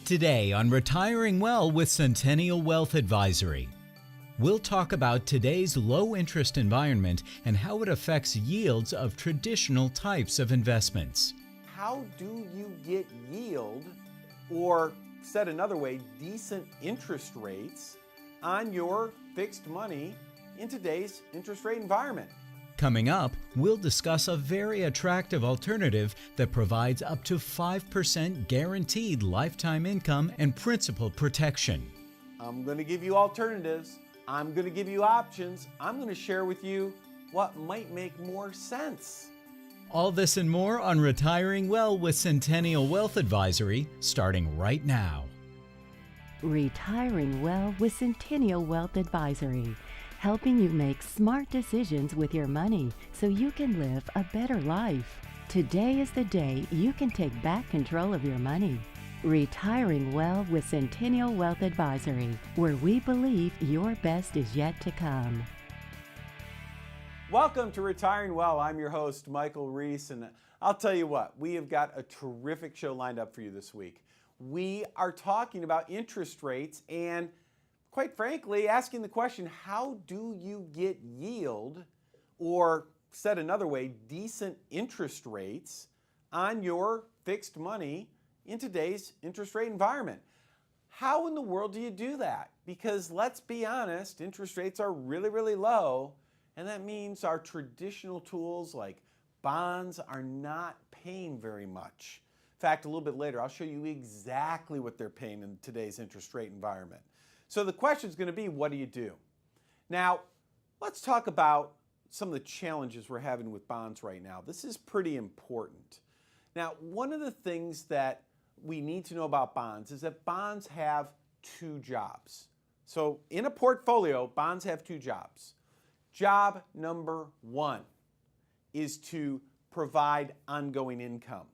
Today on Retiring Well with Centennial Wealth Advisory, we'll talk about today's low-interest environment and how it affects yields of traditional types of investments. How do you get yield, or said another way, decent interest rates on your fixed money in today's interest rate environment? Coming up, we'll discuss a very attractive alternative that provides up to 5% guaranteed lifetime income and principal protection. I'm going to give you alternatives. I'm going to give you options. I'm going to share with you what might make more sense. All this and more on Retiring Well with Centennial Wealth Advisory, starting right now. Retiring Well with Centennial Wealth Advisory, helping you make smart decisions with your money so you can live a better life. Today is the day you can take back control of your money. Retiring Well with Centennial Wealth Advisory, where we believe your best is yet to come. Welcome to Retiring Well. I'm your host, Michael Reese, and I'll tell you what, we have got a terrific show lined up for you this week. We are talking about interest rates and, quite frankly, asking the question, how do you get yield, or said another way, decent interest rates on your fixed money in today's interest rate environment? How in the world do you do that? Because let's be honest, interest rates are really, really low, and that means our traditional tools like bonds are not paying very much. In fact, a little bit later, I'll show you exactly what they're paying in today's interest rate environment. So the question is going to be, what do you do? Now, let's talk about some of the challenges we're having with bonds right now. This is pretty important. Now, one of the things that we need to know about bonds is that bonds have two jobs. So in a portfolio, bonds have two jobs. Job number one is to provide ongoing income.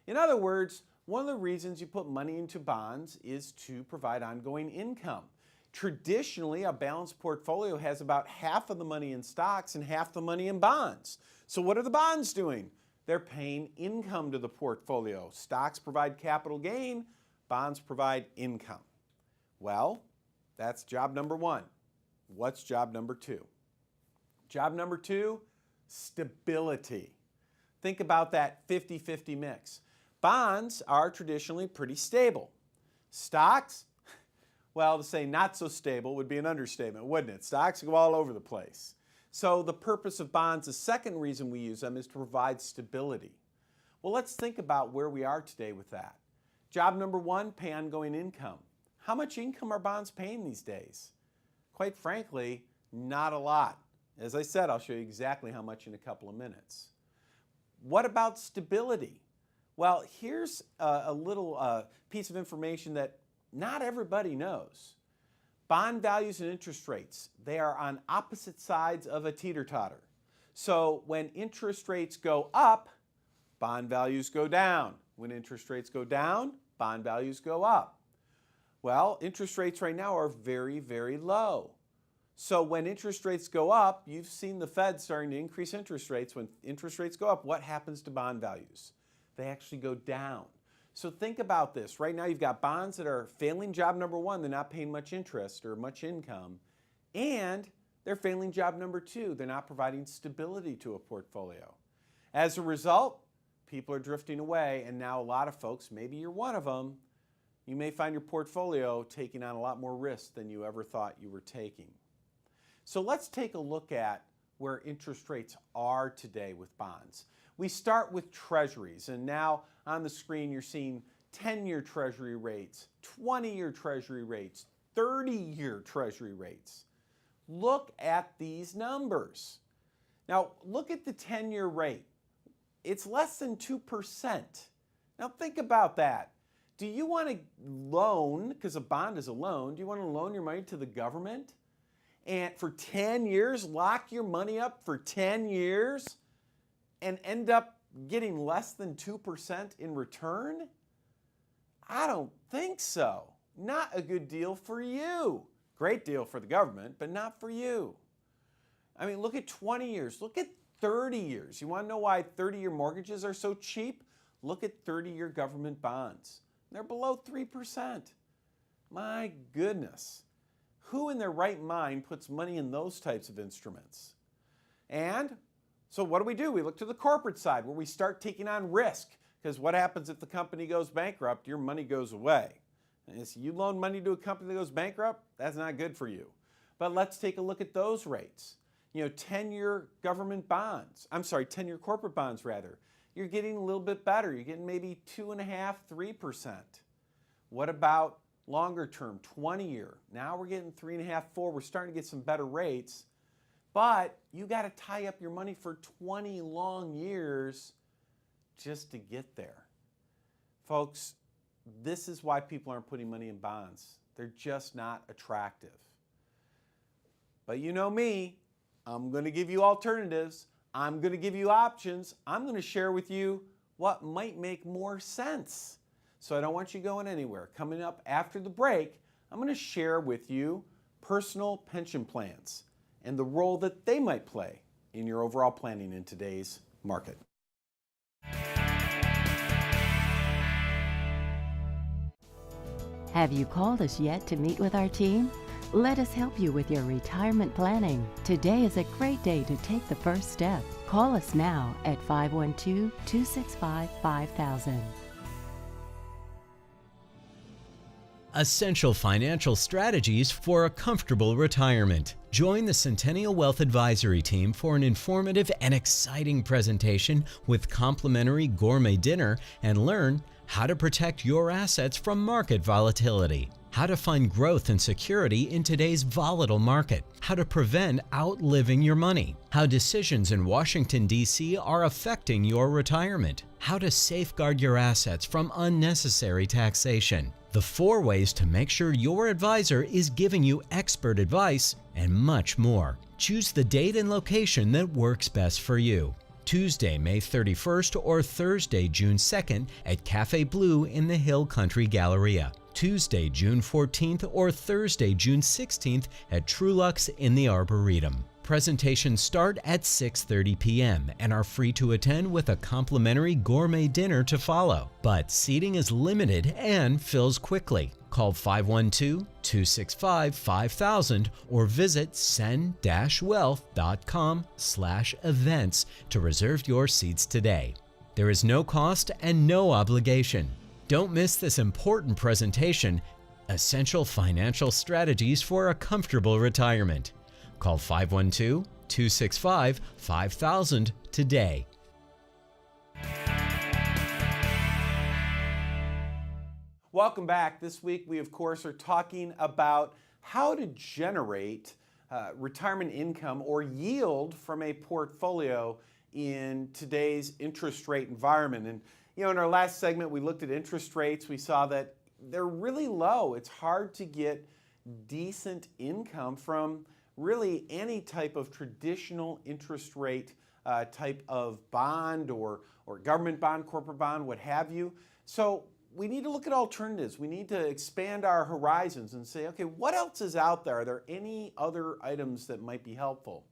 In other words, one of the reasons you put money into bonds is to provide ongoing income. Traditionally, a balanced portfolio has about half of the money in stocks and half the money in bonds. So what are the bonds doing? They're paying income to the portfolio. Stocks provide capital gain, bonds provide income. Well, that's job number one. What's job number two? Job number two, stability. Think about that 50-50 mix. Bonds are traditionally pretty stable. Stocks, well, to say not so stable would be an understatement, wouldn't it? Stocks go all over the place. So the purpose of bonds, the second reason we use them, is to provide stability. Well, let's think about where we are today with that. Job number one, pay ongoing income. How much income are bonds paying these days? Quite frankly, not a lot. As I said, I'll show you exactly how much in a couple of minutes. What about stability? Well, here's a little piece of information that not everybody knows. Bond values and interest rates, they are on opposite sides of a teeter-totter. So when interest rates go up, bond values go down. When interest rates go down, bond values go up. Well, interest rates right now are very, very low. So when interest rates go up, you've seen the Fed starting to increase interest rates. When interest rates go up, what happens to bond values? They actually go down. So think about this. Right now you've got bonds that are failing job number one. They're not paying much interest or much income. And they're failing job number two. They're not providing stability to a portfolio. As a result, people are drifting away. And now a lot of folks, maybe you're one of them, you may find your portfolio taking on a lot more risk than you ever thought you were taking. So let's take a look at where interest rates are today with bonds. We start with treasuries, and now on the screen you're seeing 10-year treasury rates, 20-year treasury rates, 30-year treasury rates. Look at these numbers. Now look at the 10-year rate. It's less than 2%. Now think about that. Do you want to loan, because a bond is a loan, do you want to loan your money to the government? And for 10 years, lock your money up for 10 years and end up getting less than 2% in return? I don't think so. Not a good deal for you. Great deal for the government, but not for you. I mean, look at 20 years. Look at 30 years. You want to know why 30-year mortgages are so cheap? Look at 30-year government bonds. They're below 3%. My goodness. Who in their right mind puts money in those types of instruments? And so what do? We look to the corporate side where we start taking on risk, because what happens if the company goes bankrupt? Your money goes away. And if you loan money to a company that goes bankrupt, that's not good for you. But let's take a look at those rates. 10-year government bonds, 10-year corporate bonds rather. You're getting a little bit better. You're getting maybe 2.5%, 3%. What about longer term, 20-year? Now we're getting 3.5%, 4%. We're starting to get some better rates. But you got to tie up your money for 20 long years just to get there. Folks, this is why people aren't putting money in bonds. They're just not attractive. But you know me, I'm going to give you alternatives. I'm going to give you options. I'm going to share with you what might make more sense. So I don't want you going anywhere. Coming up after the break, I'm going to share with you personal pension plans and the role that they might play in your overall planning in today's market. Have you called us yet to meet with our team? Let us help you with your retirement planning. Today is a great day to take the first step. Call us now at 512-265-5000. Essential financial strategies for a comfortable retirement. Join the Centennial Wealth Advisory team for an informative and exciting presentation with complimentary gourmet dinner and learn how to protect your assets from market volatility, how to find growth and security in today's volatile market, how to prevent outliving your money, how decisions in Washington, D.C. are affecting your retirement, how to safeguard your assets from unnecessary taxation, the 4 ways to make sure your advisor is giving you expert advice, and much more. Choose the date and location that works best for you. Tuesday, May 31st or Thursday, June 2nd at Cafe Blue in the Hill Country Galleria. Tuesday, June 14th or Thursday, June 16th at Trulux in the Arboretum. Presentations start at 6:30 p.m. and are free to attend with a complimentary gourmet dinner to follow. But seating is limited and fills quickly. Call 512-265-5000 or visit sen-wealth.com/events to reserve your seats today. There is no cost and no obligation. Don't miss this important presentation, Essential Financial Strategies for a Comfortable Retirement. Call 512-265-5000 today. Welcome back. This week we, of course, are talking about how to generate retirement income or yield from a portfolio in today's interest rate environment. And in our last segment, we looked at interest rates. We saw that they're really low. It's hard to get decent income from really any type of traditional interest rate type of bond or government bond, corporate bond, what have you. So we need to look at alternatives. We need to expand our horizons and say, okay, what else is out there? Are there any other items that might be helpful?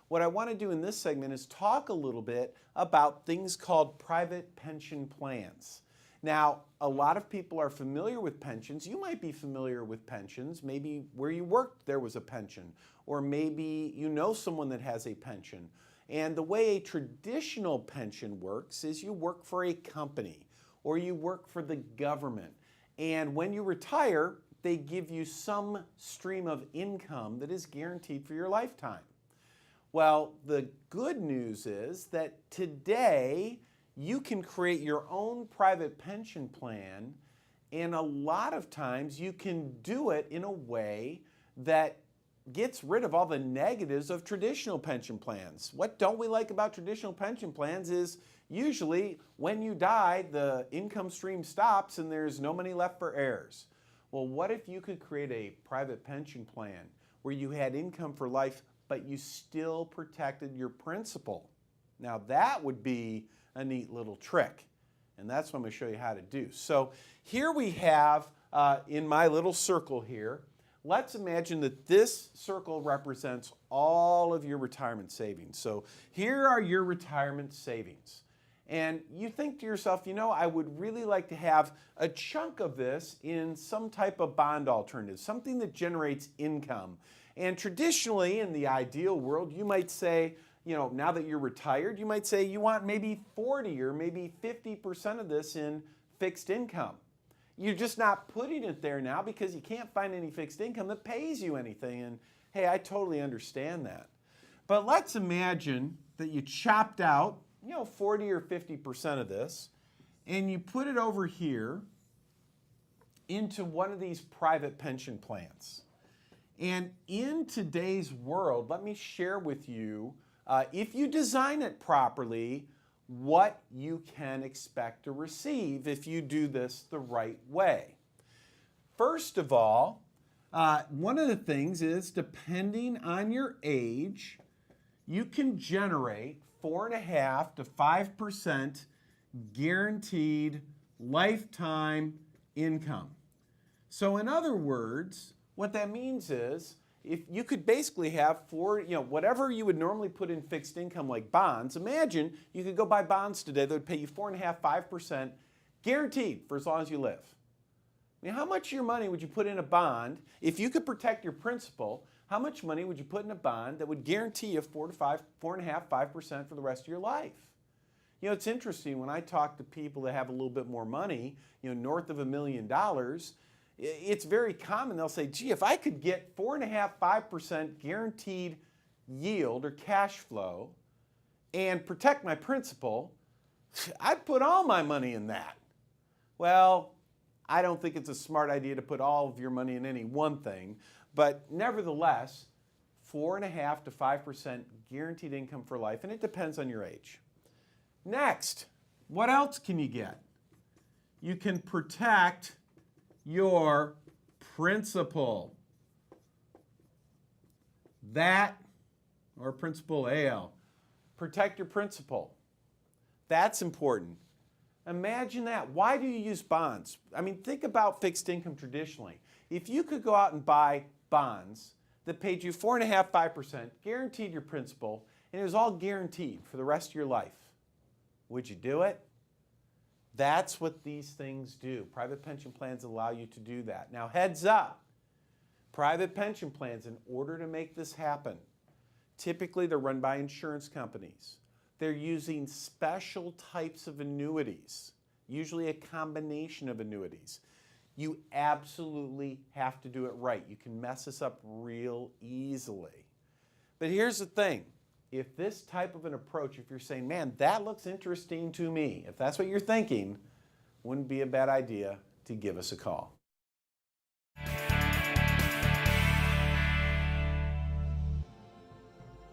What I want to do in this segment is talk a little bit about things called private pension plans. Now, a lot of people are familiar with pensions. You might be familiar with pensions. Maybe where you worked there was a pension, or maybe you know someone that has a pension. And the way a traditional pension works is you work for a company or you work for the government. And when you retire, they give you some stream of income that is guaranteed for your lifetime. Well, the good news is that today you can create your own private pension plan, and a lot of times you can do it in a way that gets rid of all the negatives of traditional pension plans. What don't we like about traditional pension plans is usually when you die, the income stream stops and there's no money left for heirs. Well, what if you could create a private pension plan where you had income for life, but you still protected your principal? Now that would be a neat little trick, and that's what I'm going to show you how to do. So here we have, in my little circle here, let's imagine that this circle represents all of your retirement savings. So here are your retirement savings. and you think to yourself, you know, I would really like to have a chunk of this in some type of bond alternative, something that generates income. And traditionally, in the ideal world, you might say, you know, now that you're retired, you might say you want maybe 40 or maybe 50% of this in fixed income. You're just not putting it there now because you can't find any fixed income that pays you anything. And hey, I totally understand that. But let's imagine that you chopped out, you know, 40 or 50% of this, and you put it over here into one of these private pension plans. And in today's world, let me share with you, if you design it properly, what you can expect to receive if you do this the right way. First of all, one of the things is, depending on your age, you can generate 4.5% to 5% guaranteed lifetime income. So in other words, what that means is, if you could basically have whatever you would normally put in fixed income like bonds, imagine you could go buy bonds today that would pay you 4.5%, 5% guaranteed for as long as you live. I mean, how much of your money would you put in a bond if you could protect your principal? How much money would you put in a bond that would guarantee you 4.5%, 5% for the rest of your life? You know, it's interesting when I talk to people that have a little bit more money, you know, north of $1 million, it's very common. They'll say, gee, if I could get 4.5%, 5% guaranteed yield or cash flow and protect my principal, I'd put all my money in that. Well, I don't think it's a smart idea to put all of your money in any one thing, but nevertheless, 4.5% to 5% guaranteed income for life, and it depends on your age. Next, what else can you get? You can protect your principal. That, or principal AL. Protect your principal. That's important. Imagine that. Why do you use bonds? I mean, think about fixed income traditionally. If you could go out and buy bonds that paid you 4.5%, 5%, guaranteed your principal, and it was all guaranteed for the rest of your life, would you do it? That's what these things do. Private pension plans allow you to do that. Now, heads up, private pension plans, in order to make this happen, typically they're run by insurance companies. They're using special types of annuities, usually a combination of annuities. You absolutely have to do it right. You can mess this up real easily. But here's the thing. If this type of an approach, if you're saying, man, that looks interesting to me, if that's what you're thinking, wouldn't be a bad idea to give us a call.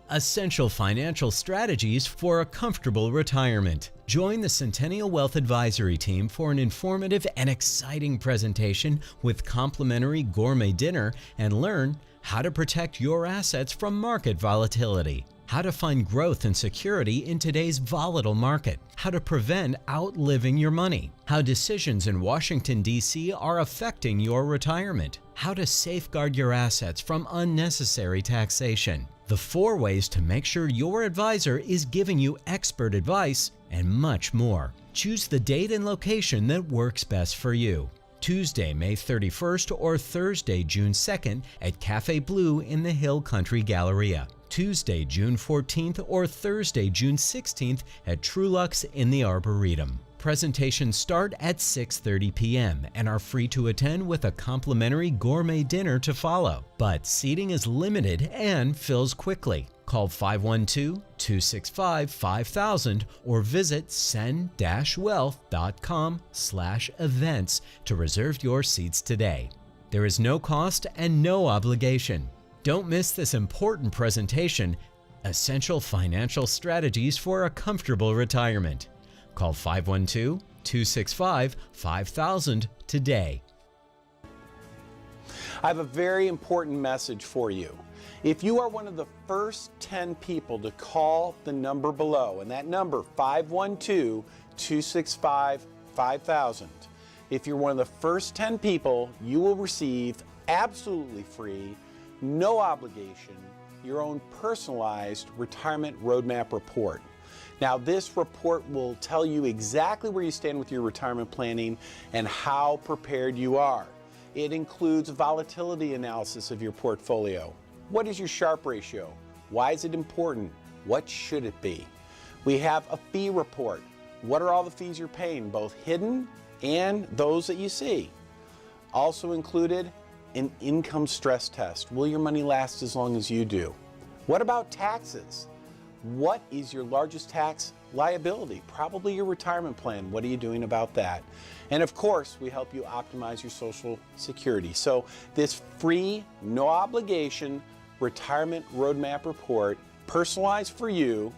Essential financial strategies for a comfortable retirement. Join the Centennial Wealth Advisory team for an informative and exciting presentation with complimentary gourmet dinner and learn how to protect your assets from market volatility, how to find growth and security in today's volatile market, how to prevent outliving your money, how decisions in Washington, D.C. are affecting your retirement, how to safeguard your assets from unnecessary taxation, the 4 ways to make sure your advisor is giving you expert advice, and much more. Choose the date and location that works best for you. Tuesday, May 31st or Thursday, June 2nd at Cafe Blue in the Hill Country Galleria. Tuesday, June 14th or Thursday, June 16th at Trulux in the Arboretum. Presentations start at 6:30 p.m. and are free to attend with a complimentary gourmet dinner to follow. But seating is limited and fills quickly. Call 512-265-5000 or visit sen-wealth.com/events to reserve your seats today. There is no cost and no obligation. Don't miss this important presentation, Essential Financial Strategies for a Comfortable Retirement. Call 512-265-5000 today. I have a very important message for you. If you are one of the first 10 people to call the number below, and that number 512-265-5000, if you're one of the first 10 people, you will receive absolutely free, no obligation, your own personalized retirement roadmap report. Now, this report will tell you exactly where you stand with your retirement planning and how prepared you are. It includes volatility analysis of your portfolio. What is your Sharpe ratio? Why is it important? What should it be? We have a fee report. What are all the fees you're paying, both hidden and those that you see? Also included, an income stress test. Will your money last as long as you do? What about taxes? What is your largest tax liability? Probably your retirement plan. What are you doing about that? And of course, we help you optimize your Social Security. So this free, no obligation retirement roadmap report, personalized for you,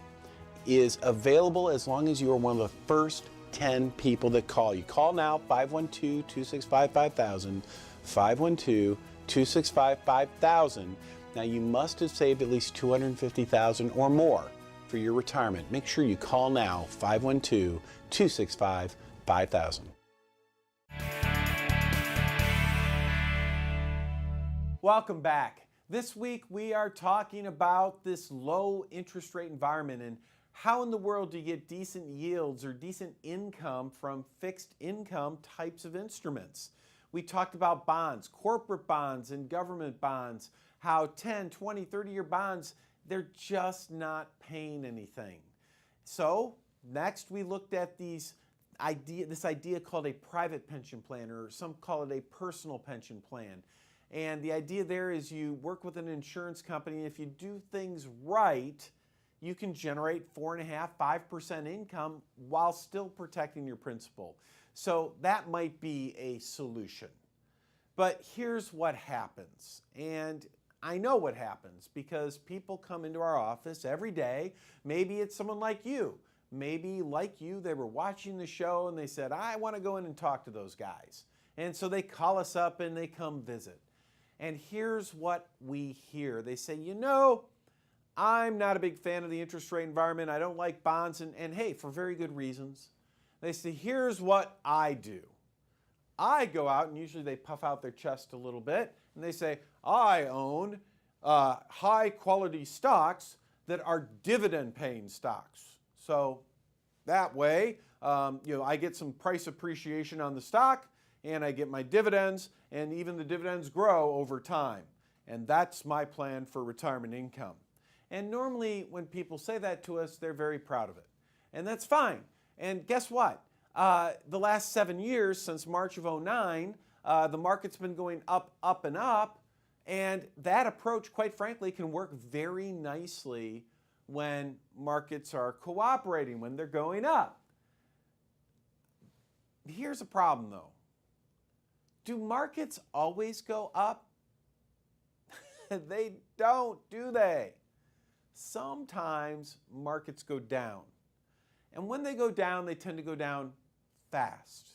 is available as long as you are one of the first 10 people that call. You call now, 512-265-5000, 512-265-5000. Now you must have saved at least $250,000 or more for your retirement. Make sure you call now, 512-265-5000. Welcome back. This week we are talking about this low interest rate environment and how in the world do you get decent yields or decent income from fixed income types of instruments. We talked about bonds, corporate bonds and government bonds, how 10, 20, 30-year bonds, they're just not paying anything. So next we looked at this idea called a private pension plan, or some call it a personal pension plan. And the idea there is you work with an insurance company. If you do things right, you can generate 4.5%, 5% income while still protecting your principal. So that might be a solution. But here's what happens. And I know what happens because people come into our office every day. Maybe it's someone like you. Maybe like you, they were watching the show and they said, I want to go in and talk to those guys. And so they call us up and they come visit. And here's what we hear. They say, you know, I'm not a big fan of the interest rate environment. I don't like bonds. And hey, for very good reasons. They say, here's what I do. I go out, and usually they puff out their chest a little bit, and they say, I own high quality stocks that are dividend paying stocks. So that way, I get some price appreciation on the stock, and I get my dividends, and even the dividends grow over time. And that's my plan for retirement income. And normally when people say that to us, they're very proud of it. And that's fine. And guess what? The last 7 years, since March of 2009, the market's been going up, up, and up. And that approach, quite frankly, can work very nicely when markets are cooperating, when they're going up. Here's a problem, though. Do markets always go up? They don't, do they? Sometimes markets go down. And when they go down, they tend to go down fast.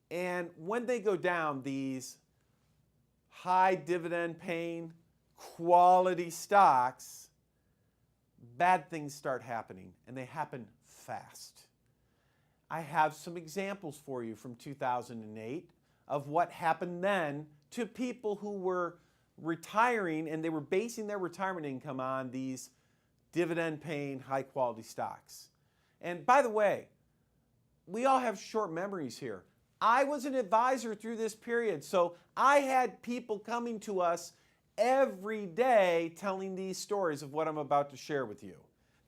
And when they go down, these high dividend paying quality stocks, bad things start happening, and they happen fast. I have some examples for you from 2008 of what happened then to people who were retiring, and they were basing their retirement income on these dividend paying high quality stocks. And by the way, we all have short memories here. I was an advisor through this period, so I had people coming to us every day telling these stories of what I'm about to share with you.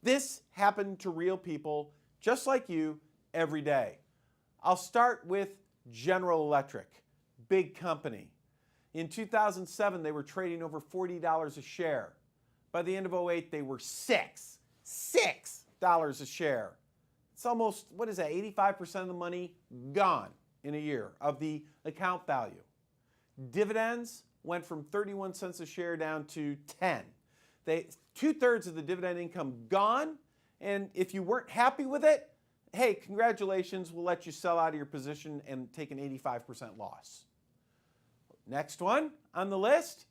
This happened to real people just like you every day. I'll start with General Electric, big company. In 2007, they were trading over $40 a share. By the end of 2008, they were $6 a share. It's almost, 85% of the money gone in a year of the account value. Dividends went from 31 cents a share down to 10. 2/3 of the dividend income gone, and if you weren't happy with it, hey, congratulations, we'll let you sell out of your position and take an 85% loss. Next one on the list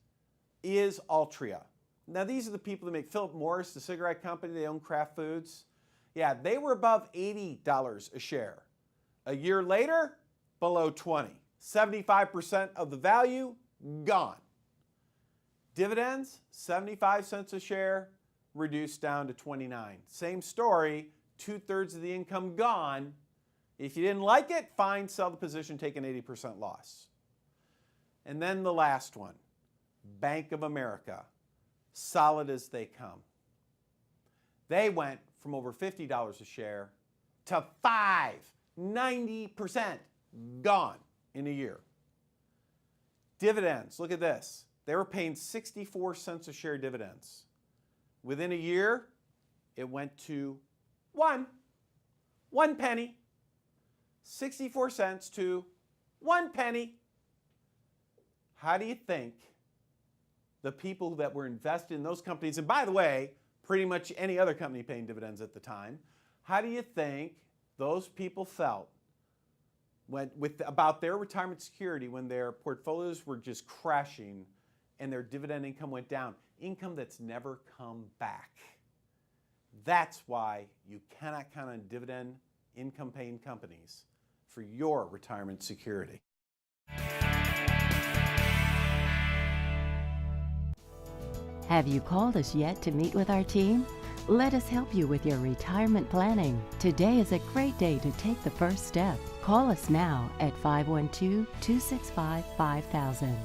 is Altria. Now these are the people that make Philip Morris, the cigarette company. They own Kraft Foods. Yeah, they were above $80 a share. A year later, below 20. 75% of the value gone. Dividends, 75 cents a share, reduced down to 29. Same story, 2/3 of the income gone. If you didn't like it, fine, sell the position, take an 80% loss. And then the last one, Bank of America, solid as they come. They went from over $50 a share to $5, 90% gone in a year. Dividends, look at this. They were paying 64 cents a share dividends. Within a year, it went to one penny. 64 cents to 1 penny. How do you think the people that were invested in those companies, and by the way, pretty much any other company paying dividends at the time, how do you think those people felt about their retirement security when their portfolios were just crashing and their dividend income went down? Income that's never come back. That's why you cannot count on dividend income paying companies for your retirement security. Have you called us yet to meet with our team? Let us help you with your retirement planning. Today is a great day to take the first step. Call us now at 512-265-5000.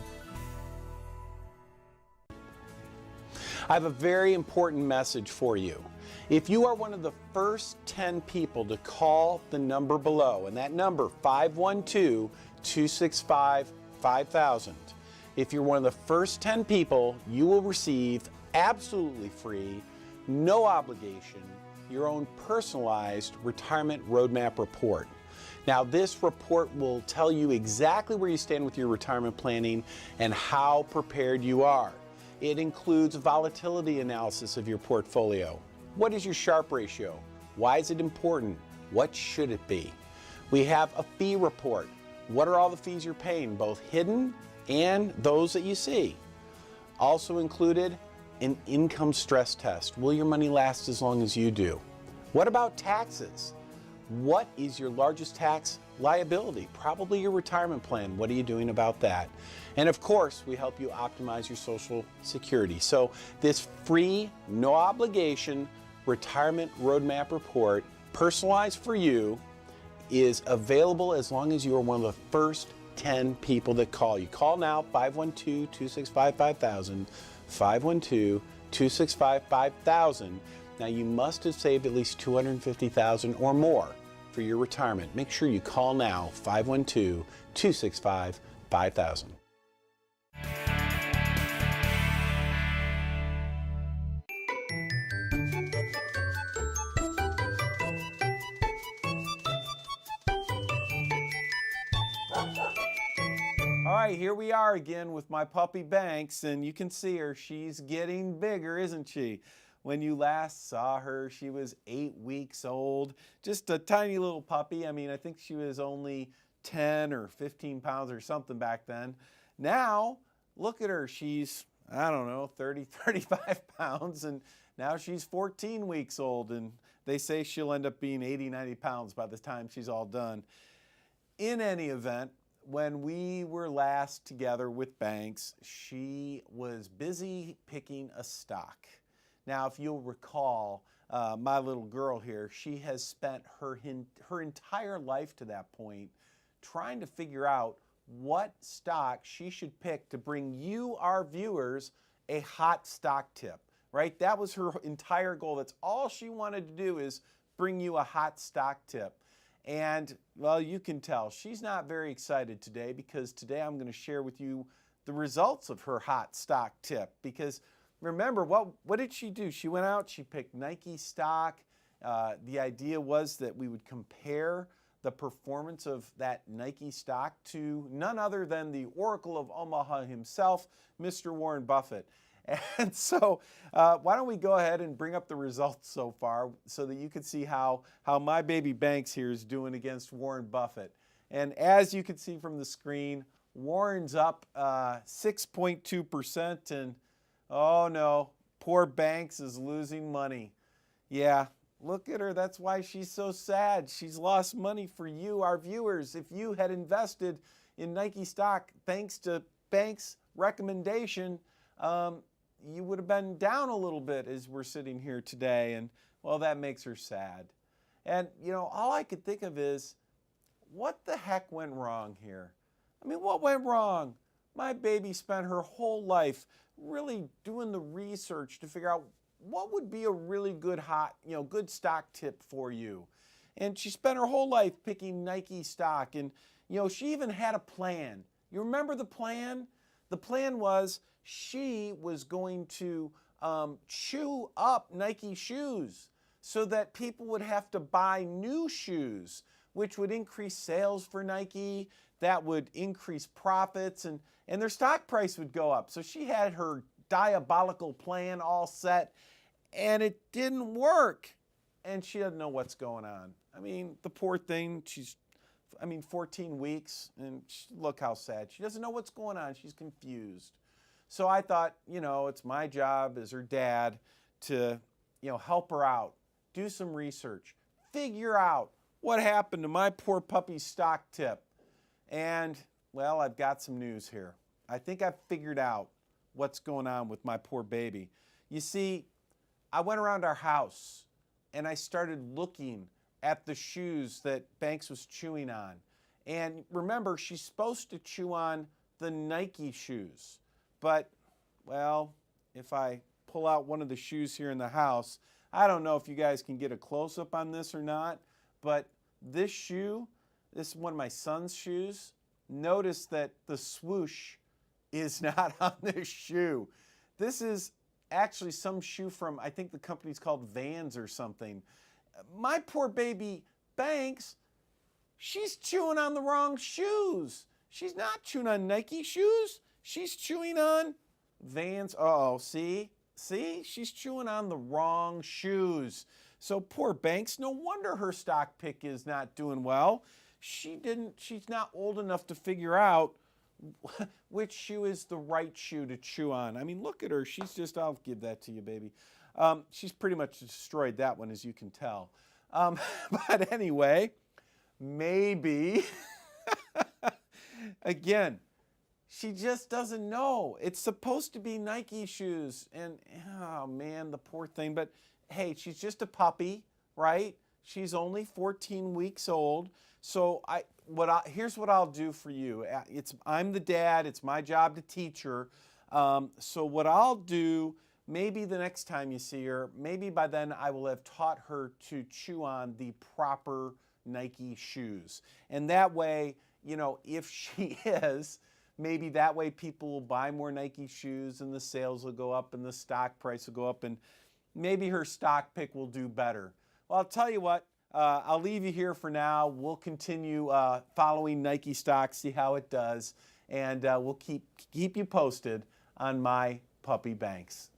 I have a very important message for you. If you are one of the first 10 people to call the number below, and that number 512-265-5000, if you're one of the first 10 people, you will receive absolutely free, no obligation, your own personalized retirement roadmap report. Now, this report will tell you exactly where you stand with your retirement planning and how prepared you are. It includes volatility analysis of your portfolio. What is your Sharpe ratio? Why is it important? What should it be? We have a fee report. What are all the fees you're paying, both hidden and those that you see? Also included, an income stress test. Will your money last as long as you do? What about taxes? What is your largest tax liability? Probably your retirement plan. What are you doing about that? And of course, we help you optimize your Social Security. So this free, no obligation retirement roadmap report, personalized for you, is available as long as you are one of the first 10 people that call. You call now, 512-265-5000, 512-265-5000. Now you must have saved at least $250,000 or more for your retirement. Make sure you call now, 512-265-5000. All right, here we are again with my puppy Banks, and you can see her. She's getting bigger, isn't she? When you last saw her, she was 8 weeks old, just a tiny little puppy. I mean, I think she was only 10 or 15 pounds or something back then. Now, look at her. She's, I don't know, 30, 35 pounds, and now she's 14 weeks old, and they say she'll end up being 80, 90 pounds by the time she's all done. In any event, when we were last together with Banks, she was busy picking a stock. Now, if you'll recall, my little girl here, she has spent her entire life to that point trying to figure out what stock she should pick to bring you, our viewers, a hot stock tip, right? That was her entire goal. That's all she wanted to do, is bring you a hot stock tip. And, well, you can tell she's not very excited today, because today I'm going to share with you the results of her hot stock tip. Because remember, what did she do? She went out, she picked Nike stock. The idea was that we would compare the performance of that Nike stock to none other than the Oracle of Omaha himself, Mr. Warren Buffett. And so why don't we go ahead and bring up the results so far so that you can see how my baby Banks here is doing against Warren Buffett. And as you can see from the screen, Warren's up 6.2%, and oh no, poor Banks is losing money. Yeah, look at her. That's why she's so sad. She's lost money for you, our viewers. If you had invested in Nike stock thanks to Banks' recommendation, you would have been down a little bit as we're sitting here today. And well, that makes her sad. And all I could think of is, what the heck went wrong here? I mean, what went wrong? My baby spent her whole life really doing the research to figure out what would be a really good good stock tip for you. And she spent her whole life picking Nike stock. And, she even had a plan. You remember the plan? The plan was she was going to chew up Nike shoes so that people would have to buy new shoes, which would increase sales for Nike. That would increase profits, and their stock price would go up. So she had her diabolical plan all set, and it didn't work. And she doesn't know what's going on. I mean, the poor thing, 14 weeks, and look how sad. She doesn't know what's going on. She's confused. So I thought, it's my job as her dad to, help her out, do some research, figure out what happened to my poor puppy's stock tip. And, well, I've got some news here. I think I've figured out what's going on with my poor baby. You see, I went around our house and I started looking at the shoes that Banks was chewing on. And remember, she's supposed to chew on the Nike shoes. But, well, if I pull out one of the shoes here in the house, I don't know if you guys can get a close-up on this or not, but this shoe, this is one of my son's shoes. Notice that the swoosh is not on this shoe. This is actually some shoe from, I think the company's called Vans or something. My poor baby Banks, she's chewing on the wrong shoes. She's not chewing on Nike shoes. She's chewing on Vans. Uh-oh, see? See? She's chewing on the wrong shoes. So poor Banks, no wonder her stock pick is not doing well. She's not old enough to figure out which shoe is the right shoe to chew on. I mean, look at her. I'll give that to you, baby. She's pretty much destroyed that one, as you can tell. But anyway, maybe, again, she just doesn't know. It's supposed to be Nike shoes. And, oh, man, the poor thing. But, hey, she's just a puppy, right? She's only 14 weeks old. So here's what I'll do for you. I'm the dad. It's my job to teach her. So what I'll do, maybe the next time you see her, maybe by then I will have taught her to chew on the proper Nike shoes. And that way, if she is, maybe that way people will buy more Nike shoes and the sales will go up and the stock price will go up and maybe her stock pick will do better. Well, I'll tell you what, I'll leave you here for now. We'll continue following Nike stock, see how it does, and we'll keep you posted on my puppy Banks.